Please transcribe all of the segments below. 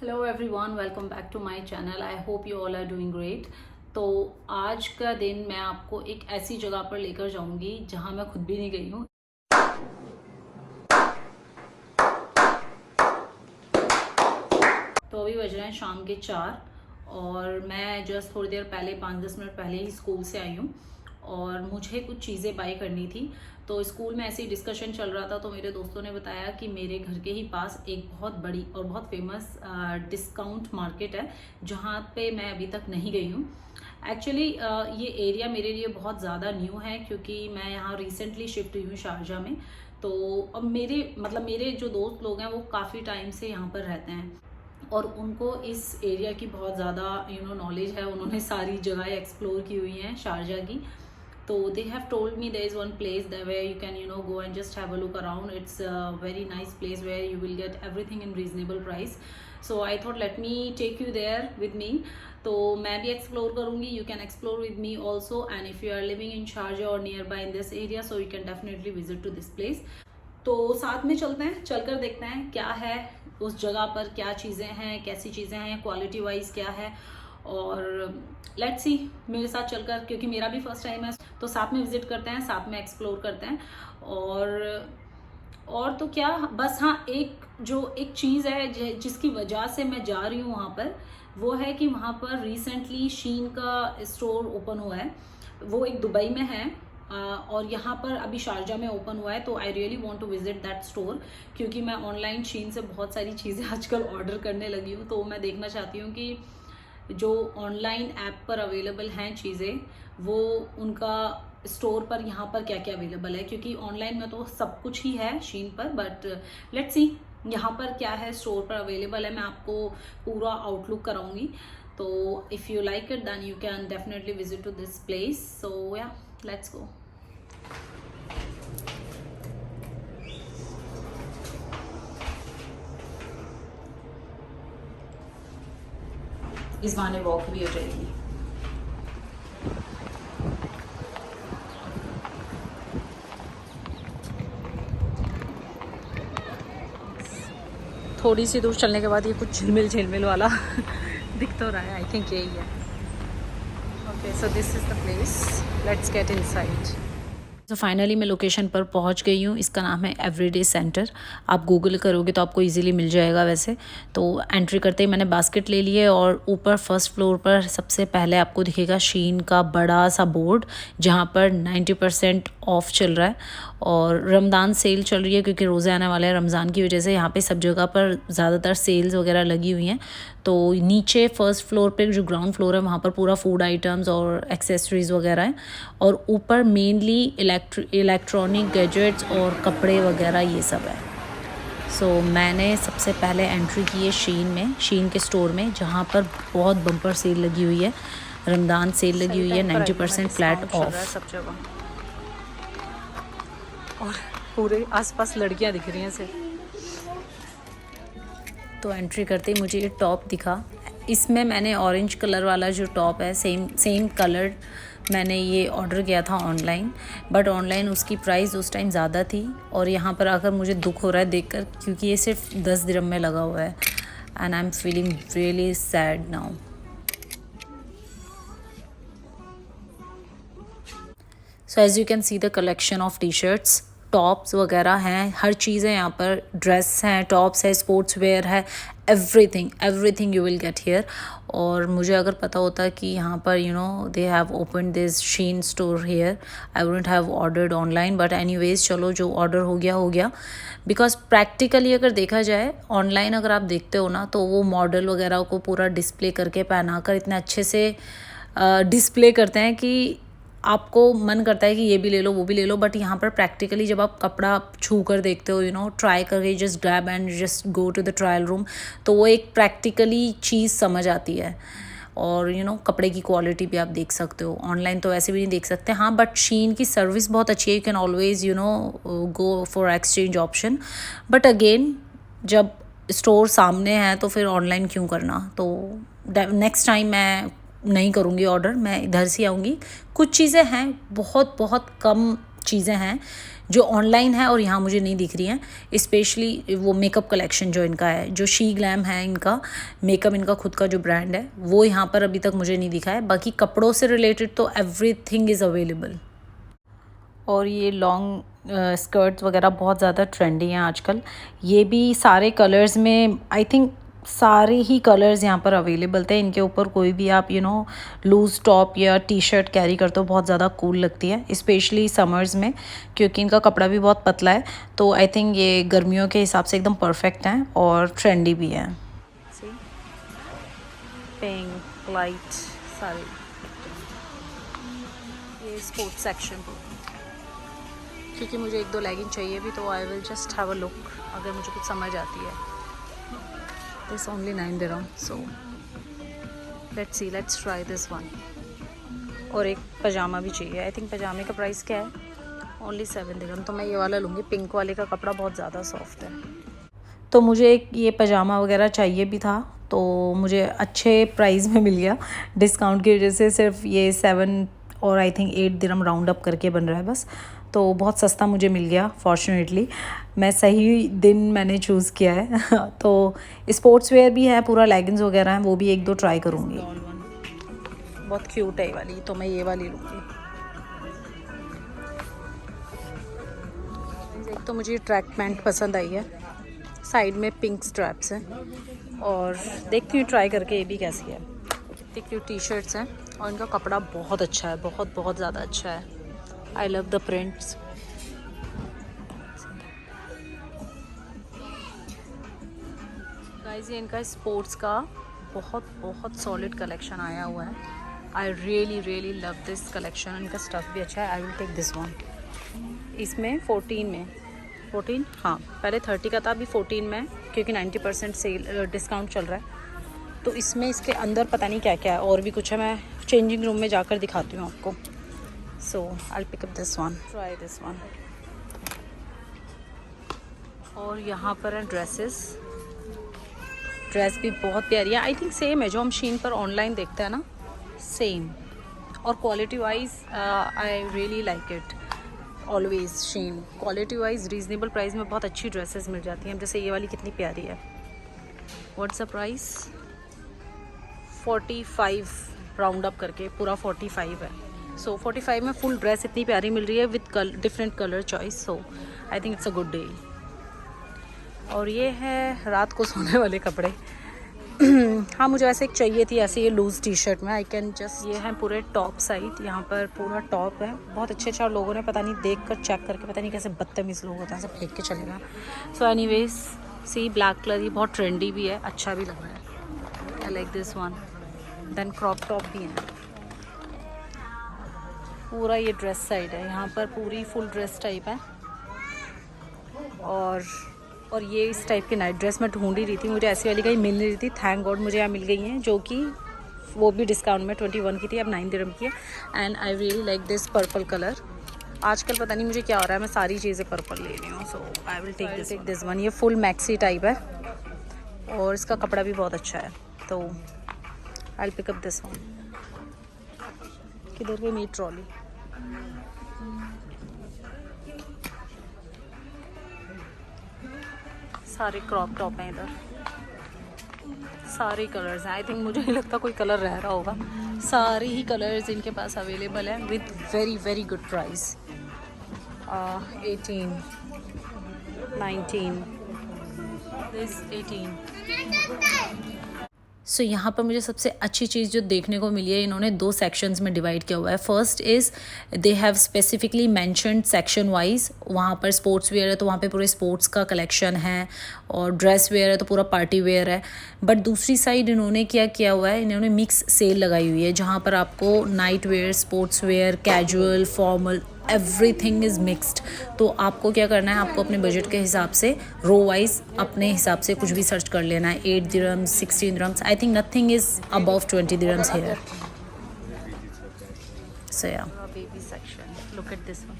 Hello everyone, welcome back to my channel. I hope you all are doing great. तो आज का दिन मैं आपको एक ऐसी जगह पर लेकर जाऊंगी जहां मैं खुद भी नहीं गई हूँ। तो अभी बज रहे हैं शाम के 4 और मैं जस्ट थोड़ी देर पहले 5-10 मिनट पहले ही स्कूल से आई हूँ और मुझे कुछ चीज़ें बाई करनी थी। तो स्कूल में ऐसी डिस्कशन चल रहा था तो मेरे दोस्तों ने बताया कि मेरे घर के ही पास एक बहुत बड़ी और बहुत फेमस डिस्काउंट मार्केट है जहाँ पे मैं अभी तक नहीं गई हूँ। एक्चुअली ये एरिया मेरे लिए बहुत ज़्यादा न्यू है क्योंकि मैं यहाँ रिसेंटली शिफ्ट हुई हूँ शारजा में। तो अब मेरे जो दोस्त लोग हैं वो काफ़ी टाइम से यहाँ पर रहते हैं और उनको इस एरिया की बहुत ज़्यादा नॉलेज है। उन्होंने सारी जगह एक्सप्लोर की हुई हैं शारजा की। तो they have told me there is one place that where you can go and just have a look around. It's a very nice place where you will get everything in reasonable price. So I thought let me take you there with me. तो मैं भी explore करूँगी, you can explore with me also, and if you are living in Sharjah or nearby in this area, so you can definitely visit to this place. तो साथ में चलते हैं, चलकर देखते हैं क्या है उस जगह पर, क्या चीज़ें हैं, कैसी चीज़ें हैं, क्वालिटी वाइज क्या है। और लेट्स सी मेरे साथ चलकर, क्योंकि मेरा भी फर्स्ट टाइम है, तो साथ में विजिट करते हैं, साथ में एक्सप्लोर करते हैं। और तो क्या, बस हाँ, एक चीज़ है जिसकी वजह से मैं जा रही हूँ वहाँ पर, वो है कि वहाँ पर रिसेंटली शीन का स्टोर ओपन हुआ है। वो एक दुबई में है और यहाँ पर अभी शारजा में ओपन हुआ है। तो I really want to visit that store क्योंकि मैं ऑनलाइन शीन से बहुत सारी चीज़ें आजकल ऑर्डर करने लगी हूँ। तो मैं देखना चाहती हूँ कि जो ऑनलाइन ऐप पर अवेलेबल हैं चीज़ें, वो उनका स्टोर पर यहाँ पर क्या क्या अवेलेबल है, क्योंकि ऑनलाइन में तो सब कुछ ही है शीन पर, बट लेट्स सी यहाँ पर क्या है स्टोर पर अवेलेबल है। मैं आपको पूरा आउटलुक कराऊंगी। तो if you like it then you can definitely visit to this place. So yeah, let's गो। इस बहाने वॉक भी हो जाएगी। थोड़ी सी दूर चलने के बाद ये कुछ झिलमिल झिलमिल वाला दिख तो रहा है। आई थिंक यही है। Okay, so this is the place, let's get inside. तो फाइनली मैं लोकेशन पर पहुंच गई हूँ। इसका नाम है एवरीडे सेंटर। आप गूगल करोगे तो आपको इजीली मिल जाएगा वैसे। तो एंट्री करते ही मैंने बास्केट ले ली है और ऊपर फर्स्ट फ्लोर पर सबसे पहले आपको दिखेगा शीन का बड़ा सा बोर्ड जहाँ पर 90% ऑफ चल रहा है और रमज़ान सेल चल रही है क्योंकि रोज़े आने वाले हैं। रमज़ान की वजह से यहाँ पे सब जगह पर ज़्यादातर सेल्स वगैरह लगी हुई हैं। तो नीचे फर्स्ट फ्लोर पे जो ग्राउंड फ्लोर है वहाँ पर पूरा फूड आइटम्स और एक्सेसरीज़ वगैरह हैं और ऊपर मेनली इलेक्ट्रॉनिक गैजेट्स और कपड़े वगैरह ये सब है। सो मैंने सबसे पहले एंट्री की है शीन के स्टोर में, जहाँ पर बहुत बम्पर सेल लगी हुई है। रमज़ान सेल लगी हुई है, 90% फ्लैट ऑफ सब जगह और पूरे आसपास लड़कियाँ दिख रही हैं सिर्फ। तो एंट्री करते ही मुझे ये टॉप दिखा। इसमें मैंने ऑरेंज कलर वाला जो टॉप है, सेम कलर मैंने ये ऑर्डर किया था ऑनलाइन, बट ऑनलाइन उसकी प्राइस उस टाइम ज़्यादा थी और यहाँ पर आकर मुझे दुख हो रहा है देखकर, क्योंकि ये सिर्फ 10 दिरहम में लगा हुआ है and I am feeling really sad now. So as you can see the collection of T shirts, tops वगैरह हैं, हर चीज़ है यहाँ पर। ड्रेस हैं, टॉप्स है, स्पोर्ट्स वेयर है, everything you will get here. और मुझे अगर पता होता कि यहाँ पर they have open this Shein store here, I wouldn't have ordered online, but anyways चलो, जो ऑर्डर हो गया। बिकॉज प्रैक्टिकली अगर देखा जाए, ऑनलाइन अगर आप देखते हो ना, तो वो मॉडल वगैरह को पूरा डिस्प्ले करके पहना कर इतने अच्छे से डिस्प्ले करते हैं कि आपको मन करता है कि ये भी ले लो वो भी ले लो। बट यहाँ पर प्रैक्टिकली जब आप कपड़ा छू कर देखते हो, ट्राई करके just grab and just go to the trial room, तो वो एक प्रैक्टिकली चीज़ समझ आती है। और कपड़े की क्वालिटी भी आप देख सकते हो। ऑनलाइन तो वैसे भी नहीं देख सकते, हाँ, बट शीन की सर्विस बहुत अच्छी है। You can always go for exchange option, but again जब स्टोर सामने है तो फिर ऑनलाइन क्यों करना। तो नेक्स्ट टाइम मैं नहीं करूँगी ऑर्डर, मैं इधर से आऊँगी। कुछ चीज़ें हैं, बहुत बहुत कम चीज़ें हैं जो ऑनलाइन है और यहाँ मुझे नहीं दिख रही हैं, स्पेशली वो मेकअप कलेक्शन जो इनका है, जो शी ग्लैम है इनका मेकअप, इनका खुद का जो ब्रांड है, वो यहाँ पर अभी तक मुझे नहीं दिखा है। बाकी कपड़ों से रिलेटेड तो एवरीथिंग इज़ अवेलेबल। और ये लॉन्ग स्कर्ट्स वगैरह बहुत ज़्यादा ट्रेंडी हैं आजकल। ये भी सारे कलर्स में, आई थिंक सारे ही कलर्स यहाँ पर अवेलेबल थे। इनके ऊपर कोई भी आप लूज़ टॉप या टी शर्ट कैरी करते हो, बहुत ज़्यादा कूल लगती है, स्पेशली समर्स में, क्योंकि इनका कपड़ा भी बहुत पतला है। तो आई थिंक ये गर्मियों के हिसाब से एकदम परफेक्ट हैं और ट्रेंडी भी हैं। पिंक लाइट सारे, ये स्पोर्ट्स सेक्शन, क्योंकि मुझे 1-2 लेगिंग चाहिए भी, तो I will just have a look अगर मुझे कुछ समझ आती है। This only 9 dirham, so let's see, let's try this one. और एक पजामा भी चाहिए। आई थिंक पजामे का प्राइस क्या है, ओनली 7 दिरहम। तो मैं ये वाला लूँगी, पिंक वाले का कपड़ा बहुत ज़्यादा सॉफ्ट है। तो मुझे एक ये पजामा वगैरह चाहिए भी था, तो मुझे अच्छे प्राइस में मिल गया डिस्काउंट की वजह से। सिर्फ ये 7 और I think 8 dirham round up करके बन रहा है बस, तो बहुत सस्ता मुझे मिल गया फॉर्चुनेटली। मैं सही दिन मैंने चूज़ किया है। तो स्पोर्ट्स वेयर भी है, पूरा लेगिंग्स वगैरह हैं, वो भी 1-2 ट्राई करूँगी। बहुत क्यूट है ये वाली, तो मैं ये वाली लूँगी। एक तो मुझे ट्रैक पैंट पसंद आई है, साइड में पिंक स्ट्रैप्स हैं, और देखती हूँ ट्राई करके ये भी कैसी है। इतनी क्यूट टी शर्ट्स हैं और इनका कपड़ा बहुत अच्छा है, बहुत बहुत ज़्यादा अच्छा है। I love the prints. Guys, ये इनका स्पोर्ट्स का बहुत बहुत सॉलिड कलेक्शन आया हुआ है। I really really love this collection. इनका स्टफ़ भी अच्छा है। I will take this one. इसमें 14 हाँ, पहले 30 का था, अभी 14 में, क्योंकि 90% सेल डिस्काउंट चल रहा है। तो इसमें इसके अंदर पता नहीं क्या क्या है, और भी कुछ है, मैं चेंजिंग रूम में जाकर दिखाती हूँ आपको। So I'll pick up this one. Try this one. और यहाँ पर है ड्रेसेस। ड्रेस भी बहुत प्यारी है। आई थिंक सेम है जो हम शीन पर ऑनलाइन देखते हैं ना, सेम। और quality wise I really like it. Always Shein quality wise reasonable price में बहुत अच्छी ड्रेसेस मिल जाती हैं। जैसे ये वाली कितनी प्यारी है। What's the price? 45 round up करके पूरा 45 है। सो 45 में फुल ड्रेस इतनी प्यारी मिल रही है with different colour choice. So I think it's a good day. और ये है रात को सोने वाले कपड़े। हाँ, मुझे वैसे एक चाहिए थी ऐसे, ये लूज़ टी शर्ट में। आई कैन जस्ट, ये है पूरे टॉप साइड, यहाँ पर पूरा टॉप है। बहुत अच्छे अच्छा लोगों ने पता नहीं देख कर चेक करके, पता नहीं कैसे बदतमीज़ लोग होते हैं, ऐसे फेंक के चलेगा। सो एनीवेज, सी ब्लैक कलर, ये बहुत ट्रेंडी भी है, अच्छा भी लग रहा है। I like this one. Then crop top भी है। पूरा ये ड्रेस साइड है, यहाँ पर पूरी फुल ड्रेस टाइप है। और ये इस टाइप की नाइट ड्रेस मैं ढूंढ ही रही थी, मुझे ऐसी वाली कहीं मिल नहीं रही थी। थैंक गॉड मुझे यहाँ मिल गई हैं, जो कि वो भी डिस्काउंट में 21 की थी, अब 9 दिरहम की है। And I really like this purple colour. आजकल पता नहीं मुझे क्या हो रहा है, मैं सारी चीज़ें पर्पल ले रही हूँ। So I will take this one. ये फुल मैक्सी टाइप है और इसका कपड़ा भी बहुत अच्छा है। तो I will pick up this one. किधर गई मेरी ट्रॉली? सारे क्रॉप टॉप हैं इधर, सारे कलर्स हैं। आई थिंक मुझे नहीं लगता कोई कलर रह रहा होगा, सारे ही कलर्स इनके पास अवेलेबल हैं with very very good price. 18, 19, this 18। सो यहाँ पर मुझे सबसे अच्छी चीज़ जो देखने को मिली है, इन्होंने 2 सेक्शंस में डिवाइड किया हुआ है। First is they have specifically mentioned section wise. वहाँ पर स्पोर्ट्स वेयर है तो वहाँ पे पूरे स्पोर्ट्स का कलेक्शन है, और ड्रेस वेयर है तो पूरा पार्टी वेयर है। बट दूसरी साइड इन्होंने क्या किया हुआ है, इन्होंने मिक्स सेल लगाई हुई है, जहाँ पर आपको night where, sports wear, casual, formal, everything is mixed. तो आपको क्या करना है, आपको अपने बजट के हिसाब से रो वाइज अपने हिसाब से कुछ भी सर्च कर लेना है। 8 dirhams, 16 dirhams, I think nothing is above 20 dirhams here. So yeah baby section, look at this one.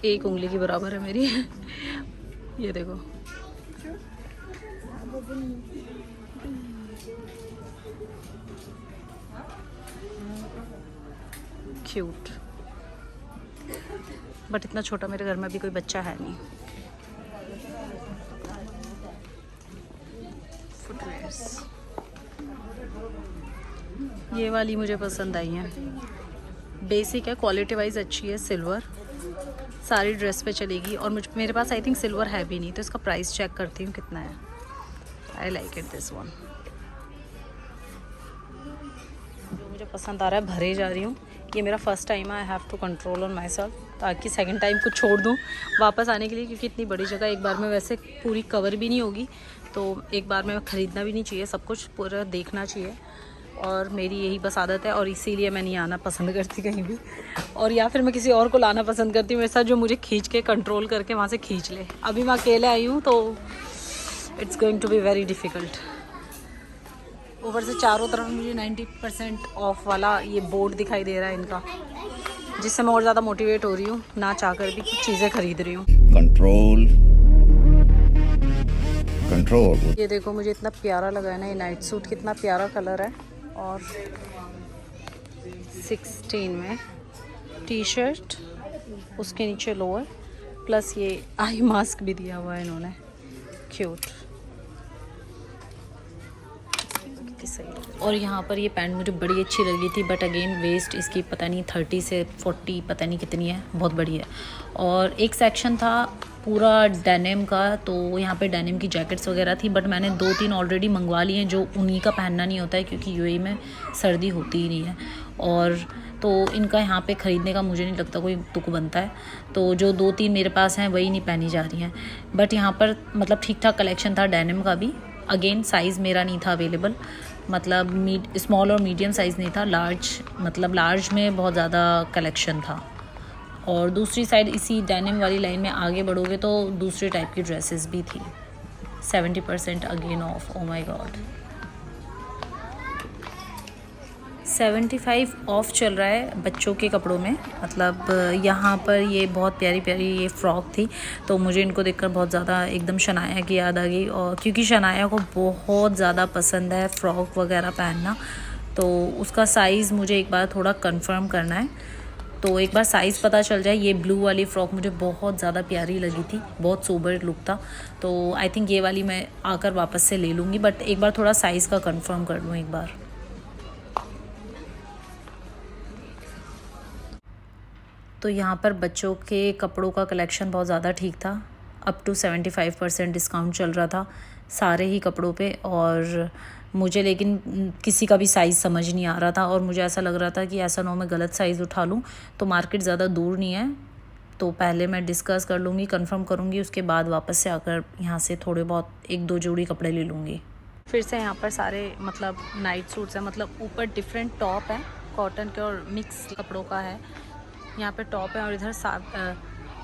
एक उंगली की बराबर है मेरी। ये देखो, क्यूट, बट इतना छोटा मेरे घर में भी कोई बच्चा है नहीं। फुटवेयर्स ये वाली मुझे पसंद आई है, बेसिक है, क्वालिटी वाइज अच्छी है, सिल्वर, सारी ड्रेस पे चलेगी। और मेरे पास आई थिंक सिल्वर है भी नहीं, तो इसका प्राइस चेक करती हूँ कितना है। I like it this one, जो मुझे पसंद आ रहा है भरे जा रही हूँ। ये मेरा फर्स्ट टाइम है, I have to control on my self, ताकि सेकंड टाइम कुछ छोड़ दूँ वापस आने के लिए, क्योंकि इतनी बड़ी जगह एक बार में वैसे पूरी कवर भी नहीं होगी, तो एक बार में ख़रीदना भी नहीं चाहिए, सब कुछ पूरा देखना चाहिए। और मेरी यही बस आदत है, और इसीलिए मैं नहीं आना पसंद करती कहीं भी, और या फिर मैं किसी और को लाना पसंद करती हूँ मेरे साथ, जो मुझे खींच के कंट्रोल करके वहाँ से खींच ले। अभी मैं अकेले आई हूँ तो it's going to be very difficult. ऊपर से चारों तरफ मुझे 90% ऑफ वाला ये बोर्ड दिखाई दे रहा है इनका, जिससे मैं और ज़्यादा मोटिवेट हो रही हूँ, ना चाहकर भी कुछ चीज़ें खरीद रही हूँ। कंट्रोल। ये देखो मुझे इतना प्यारा लगा है ना ये नाइट सूट, कितना प्यारा कलर है, और 16 में टी शर्ट, उसके नीचे लोअर, प्लस ये आई मास्क भी दिया हुआ है इन्होंने, क्यूट, सही। और यहाँ पर ये पैंट मुझे बड़ी अच्छी लगी थी, बट अगेन वेस्ट इसकी पता नहीं 30 से 40 पता नहीं कितनी है, बहुत बड़ी है। और एक सेक्शन था पूरा डेनिम का, तो यहाँ पे डेनिम की जैकेट्स वगैरह थी, बट मैंने 2-3 ऑलरेडी मंगवा लिए हैं, जो उन्हीं का पहनना नहीं होता है, क्योंकि यूएई में सर्दी होती ही नहीं है, और तो इनका यहाँ पे ख़रीदने का मुझे नहीं लगता कोई तुक बनता है, तो जो 2-3 मेरे पास हैं वही नहीं पहनी जा रही हैं। बट यहाँ पर मतलब ठीक ठाक कलेक्शन था डेनिम का भी। अगेन साइज़ मेरा नहीं था अवेलेबल, मतलब स्मॉल और मीडियम साइज़ नहीं था, लार्ज में बहुत ज़्यादा कलेक्शन था। और दूसरी साइड इसी डेनिम वाली लाइन में आगे बढ़ोगे तो दूसरे टाइप की ड्रेसेस भी थी, 70% again of. Oh my God, 75 of चल रहा है बच्चों के कपड़ों में। मतलब यहाँ पर ये बहुत प्यारी प्यारी ये फ़्रॉक थी, तो मुझे इनको देखकर बहुत ज़्यादा एकदम शनाया की याद आ गई, और क्योंकि शनाया को बहुत ज़्यादा पसंद है फ़्रॉक वगैरह पहनना, तो उसका साइज़ मुझे एक बार थोड़ा कंफर्म करना है, तो एक बार साइज़ पता चल जाए। ये ब्लू वाली फ़्रॉक मुझे बहुत ज़्यादा प्यारी लगी थी, बहुत सोबर लुक था, तो आई थिंक ये वाली मैं आकर वापस से ले लूँगी, बट एक बार थोड़ा साइज़ का कंफर्म कर लूँ एक बार। तो यहाँ पर बच्चों के कपड़ों का कलेक्शन बहुत ज़्यादा ठीक था, अप टू 75% डिस्काउंट चल रहा था सारे ही कपड़ों पे, और मुझे लेकिन किसी का भी साइज़ समझ नहीं आ रहा था, और मुझे ऐसा लग रहा था कि ऐसा ना हो मैं गलत साइज़ उठा लूँ। तो मार्केट ज़्यादा दूर नहीं है, तो पहले मैं डिस्कस कर लूँगी, कंफर्म करूँगी, उसके बाद वापस से आकर यहाँ से थोड़े बहुत 1-2 जोड़ी कपड़े ले लूँगी। फिर से यहाँ पर सारे मतलब नाइट सूट्स हैं, मतलब ऊपर डिफरेंट टॉप है, कॉटन के और मिक्स कपड़ों का है। यहाँ पे टॉप है, और इधर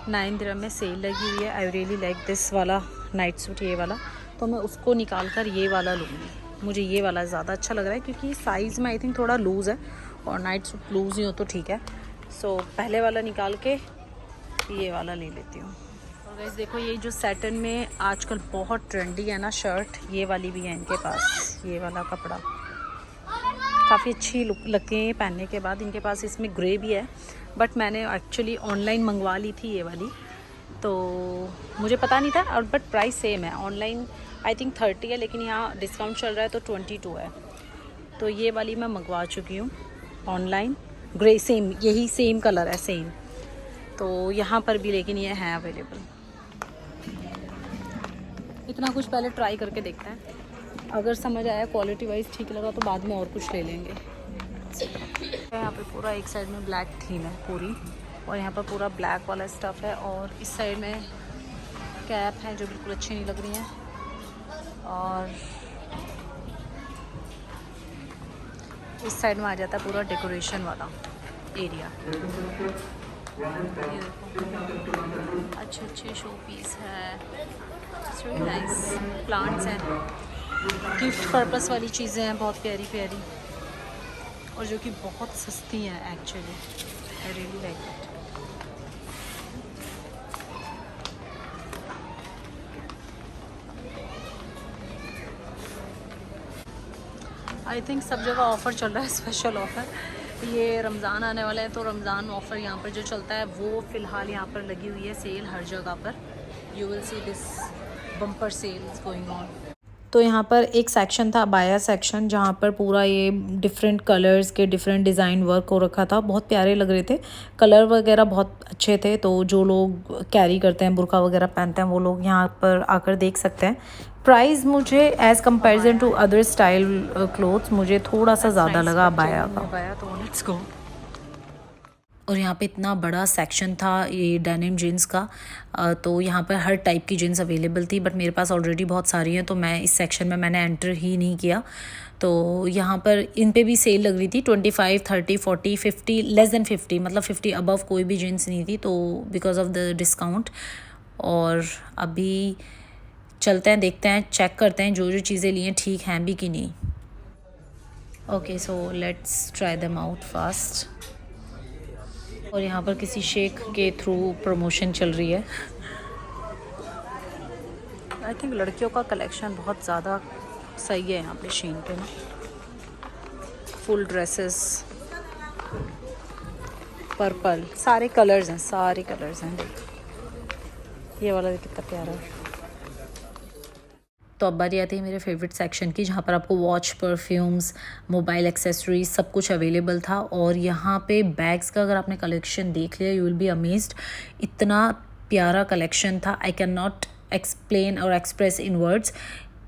9 दिरहम में सेल लगी हुई है। आई रियली लाइक दिस वाला नाइट सूट, ये वाला, तो मैं उसको निकाल कर ये वाला लूँगी। मुझे ये वाला ज़्यादा अच्छा लग रहा है, क्योंकि साइज़ में आई थिंक थोड़ा लूज़ है, और नाइट सूट लूज़ ही हो तो ठीक है। सो पहले वाला निकाल के ये वाला ले लेती हूँ। और गाइस देखो, ये जो सैटन में आजकल बहुत ट्रेंडी है ना शर्ट, ये वाली भी है इनके पास। ये वाला कपड़ा काफ़ी अच्छी लुक लगती है ये पहनने के बाद। इनके पास इसमें ग्रे भी है, बट मैंने एक्चुअली ऑनलाइन मंगवा ली थी ये वाली, तो मुझे पता नहीं था, और बट प्राइस सेम है। ऑनलाइन आई थिंक 30 है, लेकिन यहाँ डिस्काउंट चल रहा है तो 22 है। तो ये वाली मैं मंगवा चुकी हूँ ऑनलाइन, ग्रे, सेम, यही सेम कलर है, सेम, तो यहाँ पर भी लेकिन ये है अवेलेबल। इतना कुछ पहले ट्राई करके देखते हैं, अगर समझ आया, क्वालिटी वाइज ठीक लगा, तो बाद में और कुछ ले लेंगे। यहाँ पे पूरा एक साइड में ब्लैक थीम है पूरी, और यहाँ पर पूरा ब्लैक वाला स्टफ़ है, और इस साइड में कैप है जो बिल्कुल अच्छी नहीं लग रही हैं, और इस साइड में आ जाता है पूरा डेकोरेशन वाला एरिया। ये देखो अच्छे अच्छे शो पीस है, वेरी नाइस, प्लांट्स हैं, गिफ्ट पर्पस वाली चीज़ें हैं बहुत प्यारी प्यारी, और जो कि बहुत सस्ती हैं actually. I really like it. I think सब जगह ऑफ़र चल रहा है, स्पेशल ऑफ़र, ये रमज़ान आने वाला है तो रमज़ान ऑफ़र यहाँ पर जो चलता है वो फ़िलहाल यहाँ पर लगी हुई है सेल हर जगह पर। You will see this bumper sales going on. तो यहाँ पर एक सेक्शन था अबाया सेक्शन, जहाँ पर पूरा ये डिफरेंट कलर्स के डिफरेंट डिज़ाइन वर्क हो रखा था। बहुत प्यारे लग रहे थे, कलर वगैरह बहुत अच्छे थे। तो जो लोग कैरी करते हैं, बुर्का वगैरह पहनते हैं, वो लोग यहाँ पर आकर देख सकते हैं। प्राइस मुझे as comparison to other style clothes मुझे थोड़ा सा ज़्यादा लगा अबाया का। तो लेट्स गो। और यहाँ पे इतना बड़ा सेक्शन था ये डेनिम जीन्स का, तो यहाँ पर हर टाइप की जीन्स अवेलेबल थी, बट मेरे पास ऑलरेडी बहुत सारी हैं तो मैं इस सेक्शन में मैंने एंटर ही नहीं किया। तो यहाँ पर इन पे भी सेल लग रही थी 25, 30, 40, 50, लेस देन 50, मतलब 50 अबव कोई भी जीन्स नहीं थी, तो बिकॉज ऑफ द डिस्काउंट। और अभी चलते हैं, देखते हैं, चेक करते हैं जो जो चीज़ें ली हैं ठीक हैं भी कि नहीं। Okay, so let's try them out fast. और यहाँ पर किसी शेख के थ्रू प्रमोशन चल रही है। आई थिंक लड़कियों का कलेक्शन बहुत ज़्यादा सही है यहाँ पे शीन पे ना। फुल ड्रेसेस, पर्पल, सारे कलर्स हैं, सारे कलर्स हैं। ये वाला भी कितना प्यारा है। तो अब बारी आती है मेरे फेवरेट सेक्शन की, जहाँ पर आपको वॉच, परफ्यूम्स, मोबाइल एक्सेसरीज सब कुछ अवेलेबल था। और यहाँ पे बैग्स का अगर आपने कलेक्शन देख लिया, यू विल बी अमेज्ड। इतना प्यारा कलेक्शन था, आई कैन नॉट एक्सप्लेन और एक्सप्रेस इन वर्ड्स।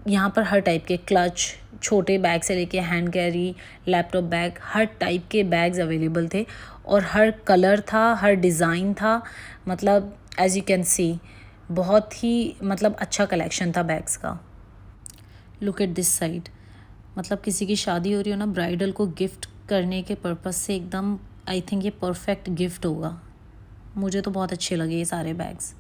यहाँ पर हर टाइप के क्लच, छोटे बैग से लेके हैंड कैरी, लैपटॉप बैग, हर टाइप के बैग्स अवेलेबल थे। और हर कलर था, हर डिज़ाइन था, मतलब एज यू कैन सी बहुत ही मतलब अच्छा कलेक्शन था बैग्स का। लुक एट दिस साइड, मतलब किसी की शादी हो रही हो ना, ब्राइडल को गिफ्ट करने के पर्पस से एकदम आई थिंक ये परफेक्ट गिफ्ट होगा। मुझे तो बहुत अच्छे लगे ये सारे बैग्स।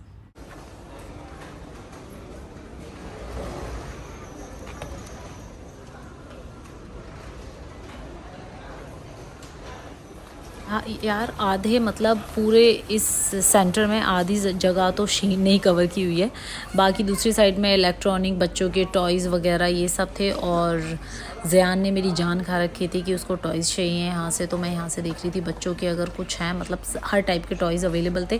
हाँ यार, आधे मतलब पूरे इस सेंटर में आधी जगह तो शीन ने ही कवर की हुई है। बाकी दूसरी साइड में इलेक्ट्रॉनिक, बच्चों के टॉयज़ वगैरह ये सब थे। और ज़ियान ने मेरी जान खा रखी थी कि उसको टॉयज़ चाहिए यहाँ से, तो मैं यहाँ से देख रही थी बच्चों के अगर कुछ हैं, मतलब हर टाइप के टॉयज़ अवेलेबल थे।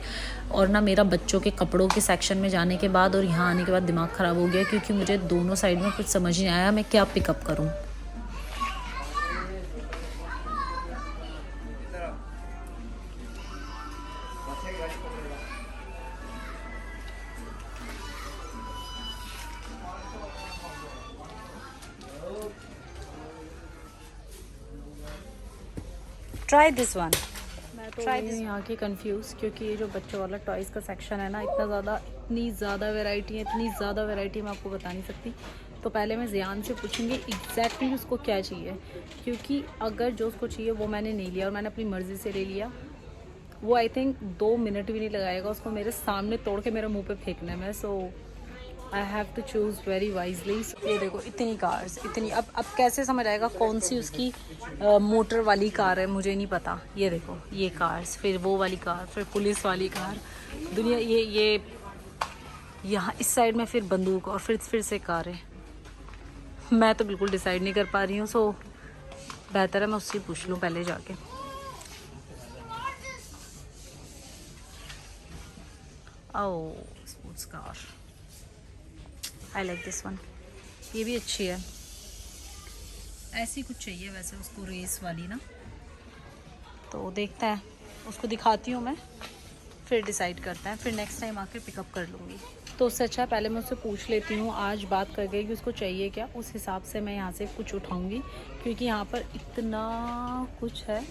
और ना मेरा बच्चों के कपड़ों के सेक्शन में जाने के बाद और यहाँ आने के बाद दिमाग ख़राब हो गया, क्योंकि मुझे दोनों साइड में कुछ समझ नहीं आया मैं क्या पिकअप करूँ। Try this one. मैं तो यहाँ की कंफ्यूज, क्योंकि ये जो बच्चों वाला टॉयज़ का सेक्शन है ना, इतनी ज़्यादा वैरायटी है, इतनी ज़्यादा वैरायटी मैं आपको बता नहीं सकती। तो पहले मैं ज़ियान से पूछूंगी एग्जैक्टली उसको क्या चाहिए, क्योंकि अगर जो उसको चाहिए वो मैंने नहीं लिया और मैंने अपनी मर्ज़ी से ले लिया, वो आई थिंक 2 मिनट भी नहीं लगाएगा उसको मेरे सामने तोड़ के मेरे मुँह पर फेंकने में। So I have to choose very wisely. ये देखो इतनी कार्स, इतनी, अब कैसे समझ आएगा कौन सी उसकी मोटर वाली कार है, मुझे नहीं पता। ये देखो ये कार्स, फिर वो वाली कार, फिर पुलिस वाली कार, दुनिया ये यहाँ इस साइड में फिर बंदूक, और फिर से कारें। मैं तो बिल्कुल डिसाइड नहीं कर पा रही हूँ। सो बेहतर है मैं उससे पूछ लूँ पहले जाके। Oh, sports car, I like this one. ये भी अच्छी है। ऐसी कुछ चाहिए वैसे उसको, रेस वाली ना। तो देखते हैं, उसको दिखाती हूँ मैं, फिर डिसाइड करते हैं, फिर नेक्स्ट टाइम आकर पिकअप कर लूँगी। तो उससे अच्छा पहले मैं उससे पूछ लेती हूँ आज बात करके कि उसको चाहिए क्या, उस हिसाब से मैं यहाँ से कुछ उठाऊँगी। क्योंकि यहाँ पर इतना कुछ है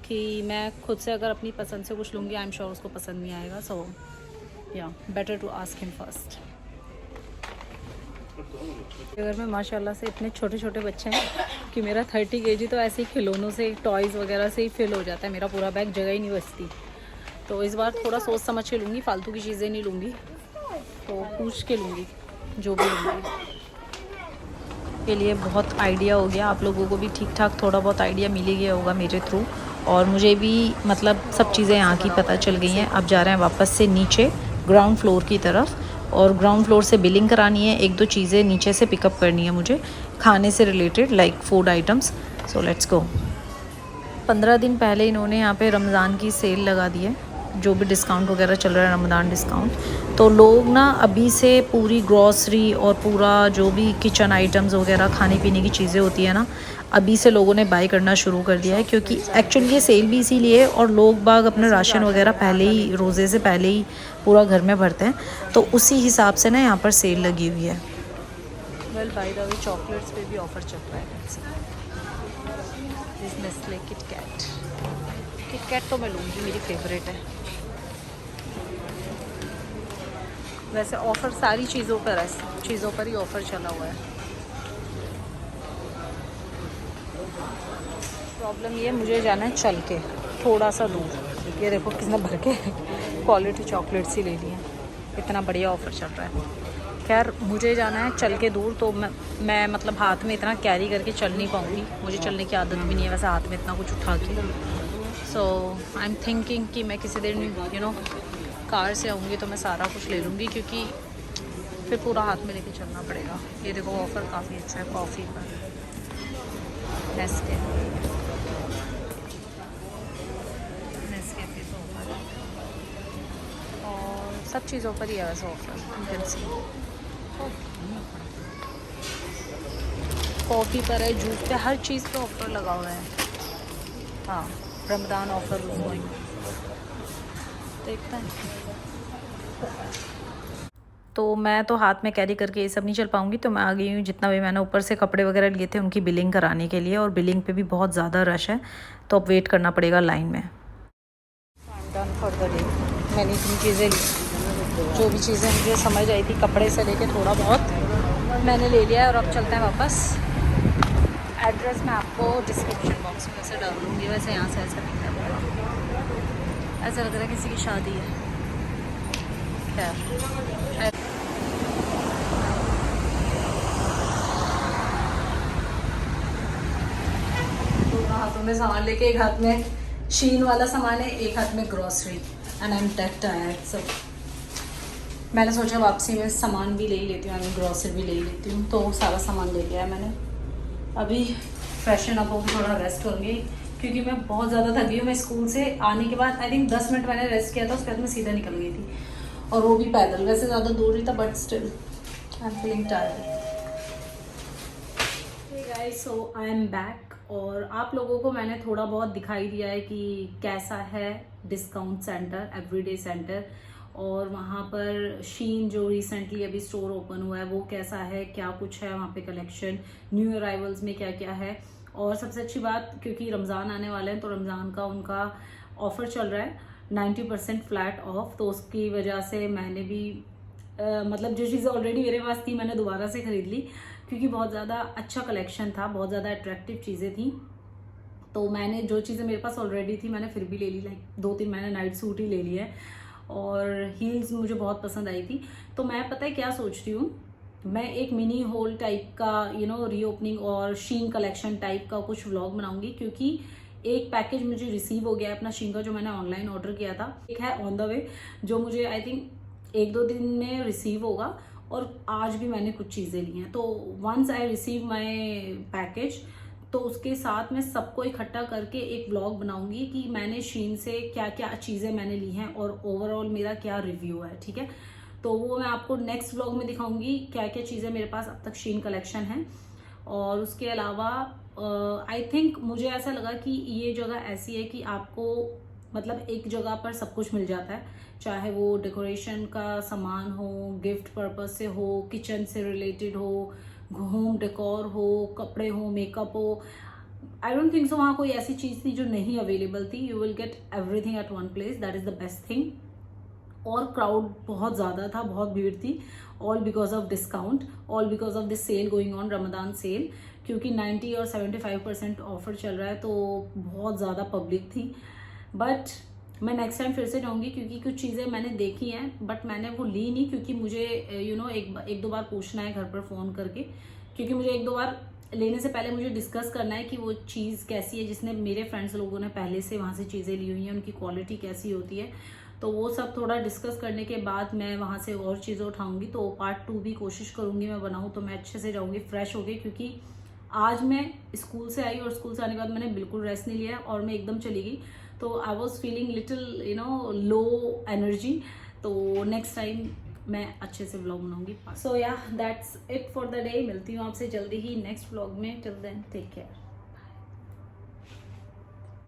कि मैं खुद से अगर अपनी पसंद से कुछ लूँगी, आई एम श्योर उसको पसंद नहीं आएगा। So yeah better to ask him first. घर में माशाल्लाह से इतने छोटे छोटे बच्चे हैं कि मेरा 30 kg तो ऐसे ही खिलौनों से, टॉयज़ वगैरह से ही फिल हो जाता है। मेरा पूरा बैग जगह ही नहीं बचती। तो इस बार थोड़ा सोच समझ के लूँगी, फालतू की चीज़ें नहीं लूँगी, तो पूछ के लूँगी जो भी लूँगी। के लिए बहुत आइडिया हो गया, आप लोगों को भी ठीक ठाक थोड़ा बहुत आइडिया मिल ही गया होगा मेरे थ्रू। और मुझे भी मतलब सब चीज़ें यहाँ की पता चल गई हैं। अब जा रहे हैं वापस से नीचे ग्राउंड फ्लोर की तरफ, और ग्राउंड फ्लोर से बिलिंग करानी है। 1-2 चीज़ें नीचे से पिकअप करनी है मुझे, खाने से related, like food items. So let's go. 15 दिन पहले इन्होंने यहाँ पे रमज़ान की सेल लगा दी है, जो भी डिस्काउंट वगैरह चल रहा है रमज़ान डिस्काउंट। तो लोग ना अभी से पूरी ग्रॉसरी और पूरा जो भी किचन आइटम्स वगैरह खाने पीने की चीज़ें होती है ना, अभी से लोगों ने बाई करना शुरू कर दिया है, क्योंकि एक्चुअली ये सेल भी इसीलिए है और लोग बाग अपने राशन वगैरह पहले ही रोज़े से पहले ही पूरा घर में भरते हैं, तो उसी हिसाब से ना यहाँ पर सेल लगी हुई है। Well by the way chocolates पे भी ऑफ़र चल रहा है। नेस्ले किटकैट तो मैं लूँगी, मेरी फेवरेट है। वैसे ऑफ़र सारी चीज़ों पर है, चीज़ों पर ही ऑफ़र चला हुआ है। प्रॉब्लम ये, मुझे जाना है चल के थोड़ा सा दूर। ये देखो किसने भर के क्वालिटी चॉकलेट्स ही ले ली हैं, इतना बढ़िया ऑफ़र चल रहा है। खैर मुझे जाना है चल के दूर, तो मैं मतलब हाथ में इतना कैरी करके चल नहीं पाऊँगी, मुझे चलने की आदत भी नहीं है वैसे हाथ में इतना कुछ उठा के। सो आई एम थिंकिंग कि मैं किसी दिन कार से आऊँगी तो मैं सारा कुछ ले लूँगी, क्योंकि फिर पूरा हाथ में लेके चलना पड़ेगा। ये देखो ऑफ़र काफ़ी अच्छा है कॉफ़ी पर, नेस्कैफे तो ऑफ़र है और सब चीज़ों पर ही है वैसे offer. You can C coffee पर है, जूस पे, हर चीज़ पे ऑफ़र लगा हुआ है। हाँ, रमज़ान ऑफ़र देखते हैं। तो मैं तो हाथ में कैरी करके ये सब नहीं चल पाऊँगी, तो मैं आ गई हूँ। जितना भी मैंने ऊपर से कपड़े वगैरह लिए थे उनकी बिलिंग कराने के लिए, और बिलिंग पे भी बहुत ज़्यादा रश है, तो अब वेट करना पड़ेगा लाइन में। Done for the day. मैंने इतनी चीज़ें ली, जो भी चीज़ें मुझे समझ आई थी कपड़े से लेके थोड़ा बहुत मैंने ले लिया है, और अब चलते हैं वापस। एड्रेस मैं आपको डिस्क्रिप्शन बॉक्स में वैसे डाल दूँगी। वैसे यहाँ से ऐसा नहीं है, ऐसा लग रहा है किसी की शादी है। खैर हाथों में सामान लेके, एक हाथ में शीन वाला सामान है, एक हाथ में grocery, and I am that tired. So मैंने सोचा वापसी में सामान भी ले ही लेती हूँ, ग्रॉसरी भी ले ही लेती हूँ, तो सारा सामान ले लिया है मैंने। अभी फ्रेशन अप होकर थोड़ा रेस्ट करूँगी, क्योंकि मैं बहुत ज़्यादा थकी हूँ। मैं स्कूल से आने के बाद आई थिंक 10 मिनट मैंने रेस्ट किया था, उसके बाद मैं सीधा निकल गई थी, और वो भी पैदल। वैसे ज़्यादा दूर नहीं था, but still I am feeling tired. So I am back, और आप लोगों को मैंने थोड़ा बहुत दिखाई दिया है कि कैसा है डिस्काउंट सेंटर, एवरीडे सेंटर, और वहाँ पर शीन जो रिसेंटली अभी स्टोर ओपन हुआ है वो कैसा है, क्या कुछ है वहाँ पे कलेक्शन, न्यू अराइवल्स में क्या क्या है। और सबसे अच्छी बात, क्योंकि रमज़ान आने वाले हैं तो रमज़ान का उनका ऑफ़र चल रहा है 90% फ्लैट ऑफ, तो उसकी वजह से मैंने भी मतलब जो चीज़ें ऑलरेडी मेरे पास थी मैंने दोबारा से ख़रीद ली, क्योंकि बहुत ज़्यादा अच्छा कलेक्शन था, बहुत ज़्यादा अट्रैक्टिव चीज़ें थी। तो मैंने जो चीज़ें मेरे पास ऑलरेडी थी मैंने फिर भी ले ली, लाइक 2-3 मैंने नाइट सूट ही ले लिए है, और हील्स मुझे बहुत पसंद आई थी। तो मैं पता है क्या सोच रही हूँ, मैं एक मिनी होल टाइप का रीओपनिंग और शीन कलेक्शन टाइप का कुछ व्लॉग बनाऊंगी, क्योंकि एक पैकेज मुझे रिसीव हो गया है अपना शीन का, जो मैंने ऑनलाइन ऑर्डर किया था। एक है ऑन द वे, जो मुझे आई थिंक 1-2 दिन में रिसीव होगा, और आज भी मैंने कुछ चीज़ें ली हैं। तो once I receive my package, तो उसके साथ मैं सबको इकट्ठा करके एक व्लॉग बनाऊंगी कि मैंने शीन से क्या क्या चीज़ें मैंने ली हैं और ओवरऑल मेरा क्या रिव्यू है, ठीक है। तो वो मैं आपको नेक्स्ट व्लॉग में दिखाऊंगी क्या क्या चीज़ें मेरे पास अब तक शीन कलेक्शन है। और उसके अलावा आई थिंक मुझे ऐसा लगा कि ये जगह ऐसी है कि आपको मतलब एक जगह पर सब कुछ मिल जाता है, चाहे वो डेकोरेशन का सामान हो, गिफ्ट पर्पस से हो, किचन से रिलेटेड हो, होम डेकोर हो, कपड़े हो, मेकअप हो। आई डोंट थिंक सो वहाँ कोई ऐसी चीज़ थी जो नहीं अवेलेबल थी। You will get everything at one place, that is the best thing. और क्राउड बहुत ज़्यादा था, बहुत भीड़ थी, all because of discount, all because of this sale going on, Ramadan sale, क्योंकि 90 और 75% ऑफर चल रहा है, तो बहुत ज़्यादा पब्लिक थी। बट मैं नेक्स्ट टाइम फिर से जाऊंगी, क्योंकि कुछ चीज़ें मैंने देखी हैं बट मैंने वो ली नहीं, क्योंकि मुझे एक दो बार पूछना है घर पर फ़ोन करके, क्योंकि मुझे 1-2 बार लेने से पहले मुझे डिस्कस करना है कि वो चीज़ कैसी है, जिसने मेरे फ्रेंड्स लोगों ने पहले से वहाँ से चीज़ें ली हुई हैं, उनकी क्वालिटी कैसी होती है। तो वो सब थोड़ा डिस्कस करने के बाद मैं वहाँ से और चीज़ें उठाऊंगी। तो पार्ट 2 भी कोशिश करूँगी मैं बनाऊँ, तो मैं अच्छे से जाऊँगी फ्रेश होके, क्योंकि आज मैं स्कूल से आई और स्कूल से आने के बाद मैंने बिल्कुल रेस्ट नहीं लिया और मैं एकदम चली गई, तो I was feeling little low energy. तो नेक्स्ट टाइम मैं अच्छे से व्लॉग बनाऊंगी। So yeah that's it for the day. मिलती हूँ आपसे जल्दी ही नेक्स्ट व्लॉग में। Till then take care.